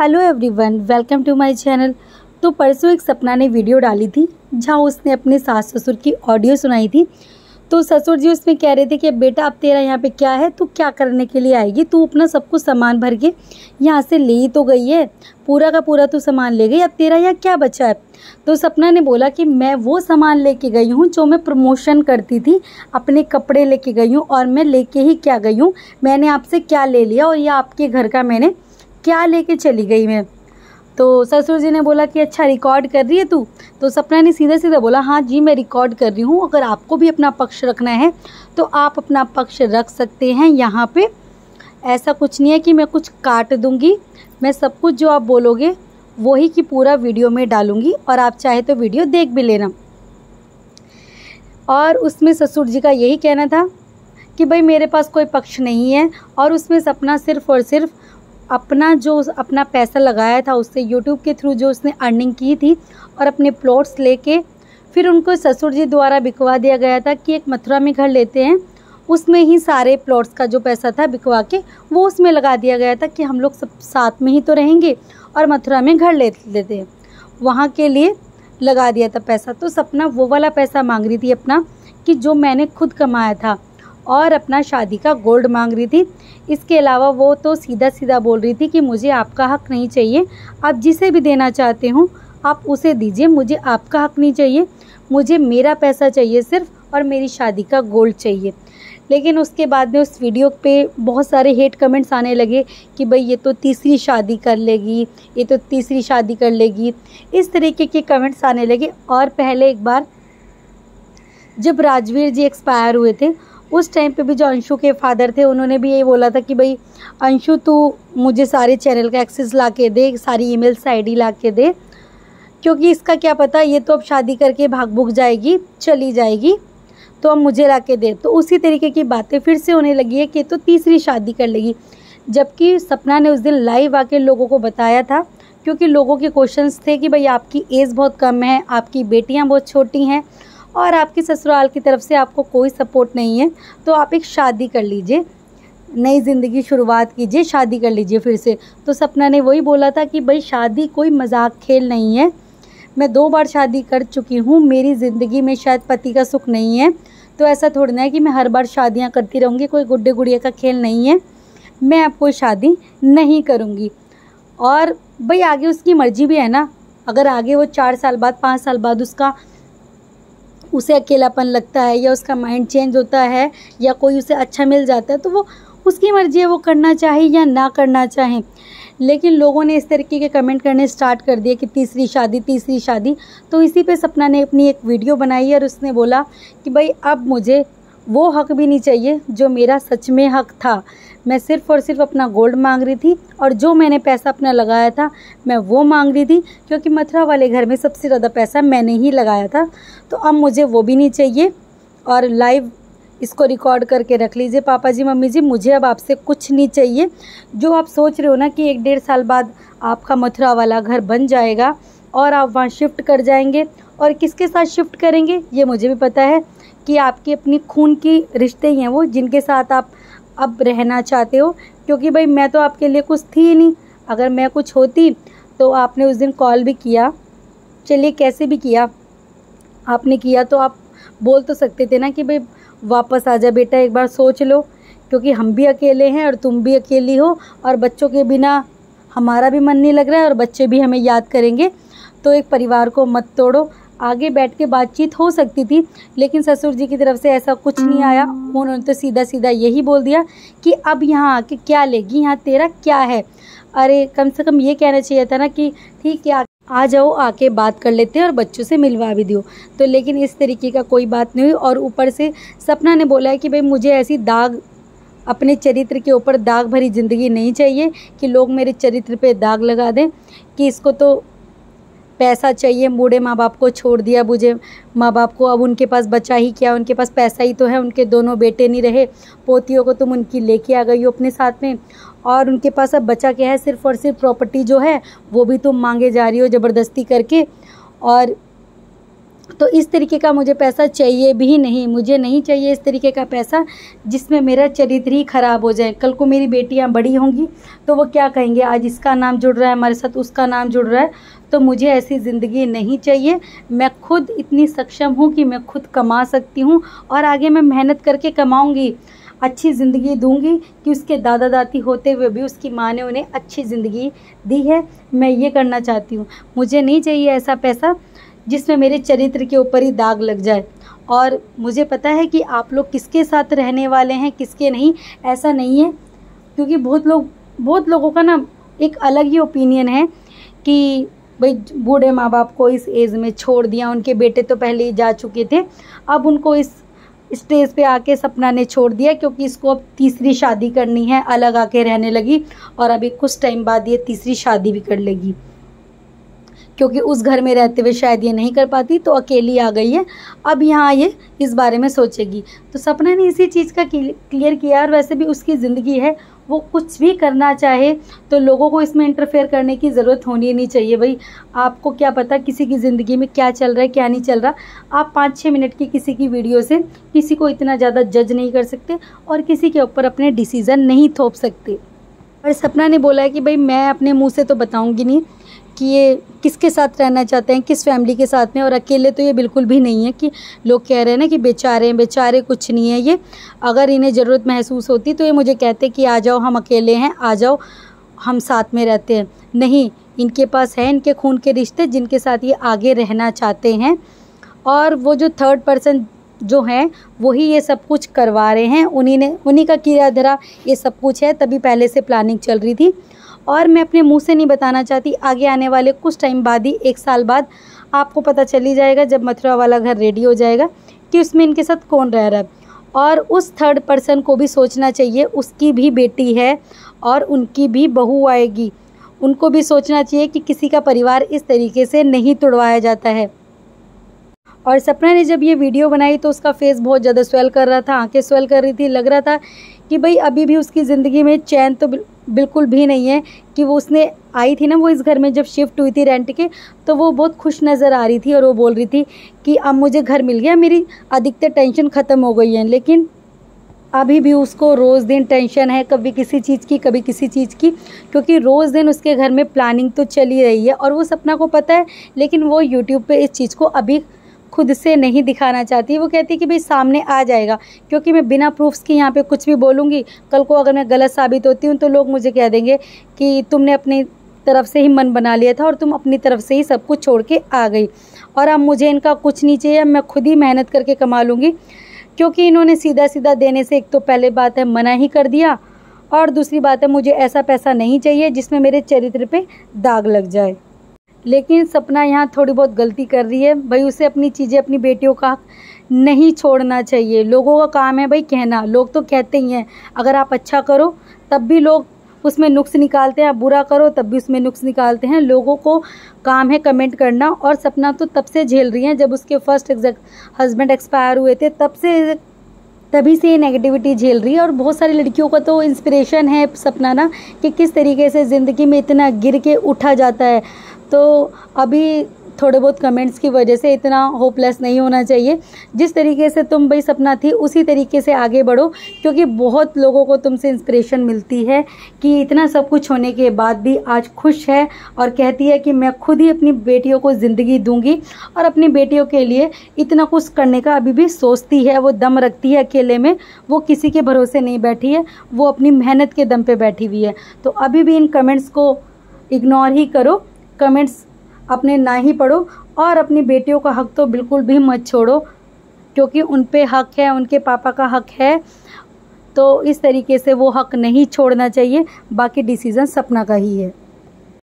Hello everyone, welcome to my channel. तो परसों एक सपना ने वीडियो डाली थी जहां उसने अपने सास ससुर की ऑडियो सुनाई थी। तो ससुर जी उसमें कह रहे थे कि बेटा अब तेरा यहाँ पे क्या है, तू क्या करने के लिए आएगी, तू अपना सब कुछ सामान भर के यहाँ से ले ही तो गई है, पूरा का पूरा तू सामान ले गई, अब तेरा यहाँ क्या बचा है। तो सपना ने बोला कि मैं वो सामान लेके गई हूँ जो मैं प्रमोशन करती थी, अपने कपड़े लेके गई हूँ और मैं लेके ही क्या गई हूँ, मैंने आपसे क्या ले लिया और ये आपके घर का मैंने क्या लेके चली गई मैं। तो ससुर जी ने बोला कि अच्छा रिकॉर्ड कर रही है तू। तो सपना ने सीधा सीधा बोला हाँ जी मैं रिकॉर्ड कर रही हूँ, अगर आपको भी अपना पक्ष रखना है तो आप अपना पक्ष रख सकते हैं। यहाँ पे ऐसा कुछ नहीं है कि मैं कुछ काट दूँगी, मैं सब कुछ जो आप बोलोगे वही की पूरा वीडियो में डालूँगी और आप चाहे तो वीडियो देख भी लेना। और उसमें ससुर जी का यही कहना था कि भाई मेरे पास कोई पक्ष नहीं है, और उसमें सपना सिर्फ़ और सिर्फ अपना पैसा लगाया था उससे यूट्यूब के थ्रू जो उसने अर्निंग की थी और अपने प्लॉट्स लेके फिर उनको ससुर जी द्वारा बिकवा दिया गया था कि एक मथुरा में घर लेते हैं, उसमें ही सारे प्लॉट्स का जो पैसा था बिकवा के वो उसमें लगा दिया गया था कि हम लोग सब साथ में ही तो रहेंगे और मथुरा में घर ले लेते हैं, वहाँ के लिए लगा दिया था पैसा। तो सपना वो वाला पैसा मांग रही थी अपना कि जो मैंने खुद कमाया था, और अपना शादी का गोल्ड मांग रही थी। इसके अलावा वो तो सीधा सीधा बोल रही थी कि मुझे आपका हक नहीं चाहिए, आप जिसे भी देना चाहते हो आप उसे दीजिए, मुझे आपका हक नहीं चाहिए, मुझे मेरा पैसा चाहिए सिर्फ और मेरी शादी का गोल्ड चाहिए। लेकिन उसके बाद में उस वीडियो पे बहुत सारे हेट कमेंट्स आने लगे कि भाई ये तो तीसरी शादी कर लेगी, ये तो तीसरी शादी कर लेगी, इस तरीके के कमेंट्स आने लगे। और पहले एक बार जब राजवीर जी एक्सपायर हुए थे उस टाइम पे भी जो अंशु के फादर थे उन्होंने भी यही बोला था कि भाई अंशु तू मुझे सारे चैनल का एक्सेस ला के दे, सारी ईमेल्स आईडी ला के दे, क्योंकि इसका क्या पता ये तो अब शादी करके भाग भूग जाएगी, चली जाएगी, तो अब मुझे ला के दे। तो उसी तरीके की बातें फिर से होने लगी है कि तो तीसरी शादी कर लेगी, जबकि सपना ने उस दिन लाइव आके लोगों को बताया था, क्योंकि लोगों के क्वेश्चंस थे कि भाई आपकी एज बहुत कम है, आपकी बेटियाँ बहुत छोटी हैं और आपकी ससुराल की तरफ से आपको कोई सपोर्ट नहीं है, तो आप एक शादी कर लीजिए, नई ज़िंदगी शुरुआत कीजिए, शादी कर लीजिए फिर से। तो सपना ने वही बोला था कि भाई शादी कोई मजाक खेल नहीं है, मैं 2 बार शादी कर चुकी हूँ, मेरी ज़िंदगी में शायद पति का सुख नहीं है, तो ऐसा थोड़ी ना है कि मैं हर बार शादियाँ करती रहूँगी, कोई गुड्डे गुड़िया का खेल नहीं है, मैं अब कोई शादी नहीं करूँगी। और भाई आगे उसकी मर्जी भी है ना, अगर आगे वो 4 साल बाद 5 साल बाद उसे अकेलापन लगता है या उसका माइंड चेंज होता है या कोई उसे अच्छा मिल जाता है, तो वो उसकी मर्जी है, वो करना चाहे या ना करना चाहे। लेकिन लोगों ने इस तरीके के कमेंट करने स्टार्ट कर दिए कि तीसरी शादी। तो इसी पे सपना ने अपनी एक वीडियो बनाई और उसने बोला कि भाई अब मुझे वो हक भी नहीं चाहिए जो मेरा सच में हक था, मैं सिर्फ़ और सिर्फ अपना गोल्ड मांग रही थी और जो मैंने पैसा अपना लगाया था मैं वो मांग रही थी, क्योंकि मथुरा वाले घर में सबसे ज़्यादा पैसा मैंने ही लगाया था। तो अब मुझे वो भी नहीं चाहिए। और लाइव इसको रिकॉर्ड करके रख लीजिए पापा जी मम्मी जी, मुझे अब आपसे कुछ नहीं चाहिए। जो आप सोच रहे हो ना कि 1-1.5 साल बाद आपका मथुरा वाला घर बन जाएगा और आप वहाँ शिफ्ट कर जाएंगे, और किसके साथ शिफ्ट करेंगे ये मुझे भी पता है कि आपकी अपनी खून की रिश्ते ही हैं वो, जिनके साथ आप अब रहना चाहते हो। क्योंकि भाई मैं तो आपके लिए कुछ थी ही नहीं, अगर मैं कुछ होती तो आपने उस दिन कॉल भी किया, चलिए कैसे भी किया आपने किया, तो आप बोल तो सकते थे ना कि भाई वापस आ जा बेटा, एक बार सोच लो, क्योंकि हम भी अकेले हैं और तुम भी अकेली हो और बच्चों के बिना हमारा भी मन नहीं लग रहा है और बच्चे भी हमें याद करेंगे, तो एक परिवार को मत तोड़ो। आगे बैठ के बातचीत हो सकती थी, लेकिन ससुर जी की तरफ से ऐसा कुछ नहीं आया, उन्होंने तो सीधा सीधा यही बोल दिया कि अब यहाँ आके क्या लेगी, यहाँ तेरा क्या है। अरे कम से कम ये कहना चाहिए था ना कि ठीक है आ जाओ, आके बात कर लेते हैं और बच्चों से मिलवा भी दो। तो लेकिन इस तरीके का कोई बात नहीं हुई। और ऊपर से सपना ने बोला है कि भाई मुझे ऐसी दाग, अपने चरित्र के ऊपर दाग भरी ज़िंदगी नहीं चाहिए कि लोग मेरे चरित्र पे दाग लगा दें कि इसको तो पैसा चाहिए, बूढ़े माँ बाप को छोड़ दिया, बूढ़े माँ बाप को अब उनके पास बचा ही क्या, उनके पास पैसा ही तो है, उनके दोनों बेटे नहीं रहे, पोतियों को तुम उनकी लेके आ गई हो अपने साथ में, और उनके पास अब बचा क्या है, सिर्फ और सिर्फ प्रॉपर्टी जो है वो भी तुम मांगे जा रही हो ज़बरदस्ती करके। और तो इस तरीके का मुझे पैसा चाहिए भी नहीं। मुझे नहीं चाहिए इस तरीके का पैसा जिसमें मेरा चरित्र ही ख़राब हो जाए। कल को मेरी बेटियां बड़ी होंगी तो वो क्या कहेंगे, आज इसका नाम जुड़ रहा है हमारे साथ, उसका नाम जुड़ रहा है। तो मुझे ऐसी ज़िंदगी नहीं चाहिए। मैं खुद इतनी सक्षम हूँ कि मैं खुद कमा सकती हूँ और आगे मैं मेहनत करके कमाऊँगी, अच्छी ज़िंदगी दूंगी कि उसके दादा दादी होते हुए भी उसकी माँ ने उन्हें अच्छी ज़िंदगी दी है। मैं ये करना चाहती हूँ। मुझे नहीं चाहिए ऐसा पैसा जिसमें मेरे चरित्र के ऊपर ही दाग लग जाए। और मुझे पता है कि आप लोग किसके साथ रहने वाले हैं, किसके नहीं, ऐसा नहीं है। क्योंकि बहुत लोगों का ना एक अलग ही ओपिनियन है कि भाई बूढ़े माँ बाप को इस एज में छोड़ दिया, उनके बेटे तो पहले ही जा चुके थे, अब उनको इस स्टेज पे आके सपना ने छोड़ दिया क्योंकि इसको अब तीसरी शादी करनी है, अलग आके रहने लगी और अभी कुछ टाइम बाद ये तीसरी शादी भी कर लेगी क्योंकि उस घर में रहते हुए शायद ये नहीं कर पाती तो अकेली आ गई है। अब यहाँ ये इस बारे में सोचेगी। तो सपना ने इसी चीज़ का क्लियर किया। और वैसे भी उसकी ज़िंदगी है, वो कुछ भी करना चाहे तो लोगों को इसमें इंटरफेयर करने की ज़रूरत होनी नहीं चाहिए। भाई आपको क्या पता किसी की ज़िंदगी में क्या चल रहा है क्या नहीं चल रहा। आप 5-6 मिनट की किसी की वीडियो से किसी को इतना ज़्यादा जज नहीं कर सकते और किसी के ऊपर अपने डिसीज़न नहीं थोप सकते। और सपना ने बोला है कि भाई मैं अपने मुँह से तो बताऊँगी नहीं कि ये किसके साथ रहना चाहते हैं, किस फैमिली के साथ में। और अकेले तो ये बिल्कुल भी नहीं है कि लोग कह रहे हैं ना कि बेचारे कुछ नहीं है ये। अगर इन्हें ज़रूरत महसूस होती तो ये मुझे कहते कि आ जाओ हम अकेले हैं, आ जाओ हम साथ में रहते हैं। नहीं, इनके पास है इनके खून के रिश्ते जिनके साथ ये आगे रहना चाहते हैं। और वो जो थर्ड पर्सन जो हैं वही ये सब कुछ करवा रहे हैं, उन्हीं का किया धरा ये सब कुछ है। तभी पहले से प्लानिंग चल रही थी। और मैं अपने मुंह से नहीं बताना चाहती, आगे आने वाले कुछ टाइम बाद ही 1 साल बाद आपको पता चल ही जाएगा जब मथुरा वाला घर रेडी हो जाएगा कि उसमें इनके साथ कौन रह रहा है। और उस थर्ड पर्सन को भी सोचना चाहिए, उसकी भी बेटी है और उनकी भी बहू आएगी। उनको भी सोचना चाहिए कि किसी का परिवार इस तरीके से नहीं तोड़वाया जाता है। और सपना ने जब ये वीडियो बनाई तो उसका फेस बहुत ज़्यादा स्वेल कर रहा था, आंखें स्वेल कर रही थी। लग रहा था कि भाई अभी भी उसकी ज़िंदगी में चैन तो बिल्कुल भी नहीं है। कि वो उसने आई थी ना, वो इस घर में जब शिफ्ट हुई थी रेंट के, तो वो बहुत खुश नज़र आ रही थी और वो बोल रही थी कि अब मुझे घर मिल गया, मेरी अधिकतर टेंशन ख़त्म हो गई है। लेकिन अभी भी उसको रोज़ दिन टेंशन है, कभी किसी चीज़ की कभी किसी चीज़ की, क्योंकि रोज़ दिन उसके घर में प्लानिंग तो चली रही है और वो सपना को पता है। लेकिन वो यूट्यूब पे इस चीज़ को अभी खुद से नहीं दिखाना चाहती। वो कहती है कि भाई सामने आ जाएगा, क्योंकि मैं बिना प्रूफ्स के यहाँ पे कुछ भी बोलूँगी, कल को अगर मैं गलत साबित होती हूँ तो लोग मुझे कह देंगे कि तुमने अपनी तरफ से ही मन बना लिया था और तुम अपनी तरफ से ही सब कुछ छोड़ के आ गई और अब मुझे इनका कुछ नहीं चाहिए, मैं खुद ही मेहनत करके कमा लूँगी। क्योंकि इन्होंने सीधा सीधा देने से एक तो पहले बात है मना ही कर दिया और दूसरी बात है मुझे ऐसा पैसा नहीं चाहिए जिसमें मेरे चरित्र पे दाग लग जाए। लेकिन सपना यहाँ थोड़ी बहुत गलती कर रही है। भाई उसे अपनी चीज़ें, अपनी बेटियों का नहीं छोड़ना चाहिए। लोगों का काम है भाई कहना, लोग तो कहते ही हैं। अगर आप अच्छा करो तब भी लोग उसमें नुक्स निकालते हैं, आप बुरा करो तब भी उसमें नुक्स निकालते हैं। लोगों को काम है कमेंट करना। और सपना तो तब से झेल रही हैं जब उसके फर्स्ट हस्बैंड एक्सपायर हुए थे, तभी से ये नेगेटिविटी झेल रही है। और बहुत सारी लड़कियों का तो इंस्पिरेशन है सपना ना, कि किस तरीके से ज़िंदगी में इतना गिर के उठा जाता है। तो अभी थोड़े बहुत कमेंट्स की वजह से इतना होपलेस नहीं होना चाहिए। जिस तरीके से तुम भाई सपना थी उसी तरीके से आगे बढ़ो, क्योंकि बहुत लोगों को तुमसे इंस्पिरेशन मिलती है कि इतना सब कुछ होने के बाद भी आज खुश है और कहती है कि मैं खुद ही अपनी बेटियों को ज़िंदगी दूंगी। और अपनी बेटियों के लिए इतना कुछ करने का अभी भी सोचती है, वो दम रखती है अकेले में, वो किसी के भरोसे नहीं बैठी है, वो अपनी मेहनत के दम पे बैठी हुई है। तो अभी भी इन कमेंट्स को इग्नोर ही करो, कमेंट्स अपने ना ही पढ़ो और अपनी बेटियों का हक तो बिल्कुल भी मत छोड़ो, क्योंकि उन पे हक है, उनके पापा का हक है। तो इस तरीके से वो हक नहीं छोड़ना चाहिए। बाकी डिसीज़न सपना का ही है।